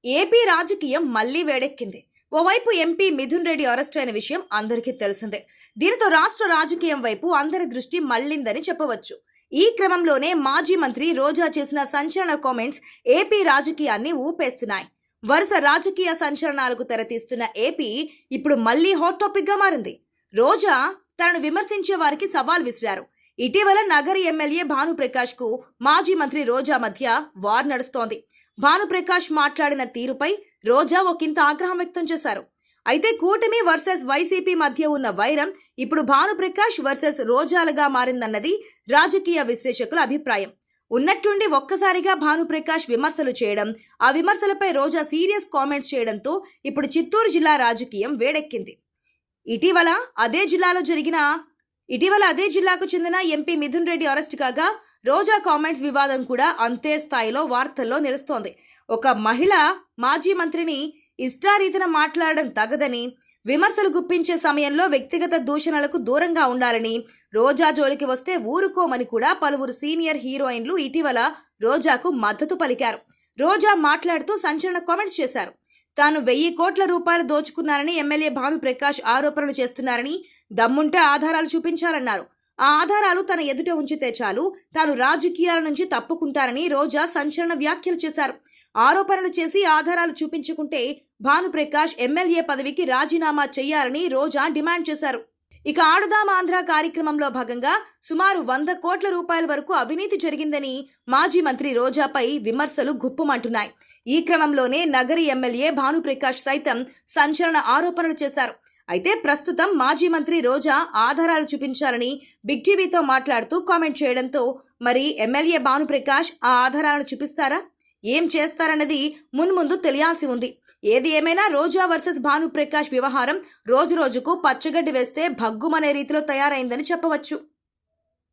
AP రాజకీయం మళ్లీ వేడెక్కింది. ఓవైపు ఎంపీ మిథున్ రెడ్డి అరెస్ట్ అయిన విషయం అందరికీ తెలిసిందే. దీనితో రాష్ట్ర రాజకీయం వైపు అందరి దృష్టి మళ్లిందని చెప్పవచ్చు. ఈ క్రమంలోనే మాజీ మంత్రి రోజా చేసిన సంచలన కామెంట్స్ ఏపీ రాజకీయాన్ని ఊపేస్తున్నాయి. వరుస రాజకీయ సంచలనాలకు తెరతీస్తున్న ఏపీ ఇప్పుడు మళ్లీ హాట్ టాపిక్ గా మారింది. రోజా తనను విమర్శించే వారికి సవాల్ విసిరారు. ఇటీవల నగరి ఎమ్మెల్యే భానుప్రకాష్ కు మాజీ మంత్రి రోజా మధ్య వార్ నడుస్తోంది. భానుప్రకాష్ మాట్లాడిన తీరుపై రోజా ఒకంత ఆగ్రహం వ్యక్తం చేశారు. అయితే కూటమి వర్సెస్ వైసీపీ మధ్య ఉన్న వైరం ఇప్పుడు భానుప్రకాష్ వర్సెస్ రోజాలుగా మారిందన్నది రాజకీయ విశ్లేషకుల అభిప్రాయం. ఉన్నట్టుండి ఒక్కసారిగా భానుప్రకాష్ విమర్శలు చేయడం, ఆ విమర్శలపై రోజా సీరియస్ కామెంట్స్ చేయడంతో ఇప్పుడు చిత్తూరు జిల్లా రాజకీయం వేడెక్కింది. ఇటీవల అదే జిల్లాకు చెందిన ఎంపీ మిథున్ రెడ్డి అరెస్ట్ కాగా రోజా కామెంట్స్ వివాదం కూడా అంతే స్థాయిలో వార్తల్లో నిలుస్తోంది. ఒక మహిళ మాజీ మంత్రిని ఇష్టారీతిన మాట్లాడడం తగదని, విమర్శలు గుప్పించే సమయంలో వ్యక్తిగత దూషణలకు దూరంగా ఉండాలని, రోజా జోలికి వస్తే ఊరుకోమని కూడా పలువురు సీనియర్ హీరోయిన్లు ఇటీవల రోజాకు మద్దతు పలికారు. రోజా మాట్లాడుతూ సంచలన కామెంట్స్ చేశారు. తాను 1000 కోట్ల రూపాయలు దోచుకున్నారని ఎమ్మెల్యే భానుప్రకాష్ ఆరోపణలు చేస్తున్నారని, దమ్ముంటే ఆధారాలు చూపించాలన్నారు. ఆ ఆధారాలు తన ఎదుట ఉంచితే చాలు, తాను రాజకీయాల నుంచి తప్పుకుంటారని రోజా సంచలన వ్యాఖ్యలు చేశారు. ఆరోపణలు చేసి ఆధారాలు చూపించుకుంటే భానుప్రకాష్ ఎమ్మెల్యే పదవికి రాజీనామా చేయాలని రోజా డిమాండ్ చేశారు. ఇక ఆడుదాం ఆంధ్ర కార్యక్రమంలో భాగంగా సుమారు 100 కోట్ల రూపాయల వరకు అవినీతి జరిగిందని మాజీ మంత్రి రోజాపై విమర్శలు గుప్పుమంటున్నాయి. ఈ క్రమంలోనే నగరి ఎమ్మెల్యే భానుప్రకాష్ సైతం సంచలన ఆరోపణలు చేశారు. అయితే ప్రస్తుతం మాజీ మంత్రి రోజా ఆధారాలు చూపించాలని బిగ్ టీవీతో మాట్లాడుతూ కామెంట్ చేయడంతో మరి ఎమ్మెల్యే భానుప్రకాష్ ఆ ఆధారాలను చూపిస్తారా, ఏం చేస్తారన్నది మున్ముందు తెలియాల్సి ఉంది. ఏది ఏమైనా రోజా వర్సెస్ భానుప్రకాష్ వ్యవహారం రోజు రోజుకు పచ్చగడ్డి వేస్తే భగ్గుమనే రీతిలో తయారైందని చెప్పవచ్చు.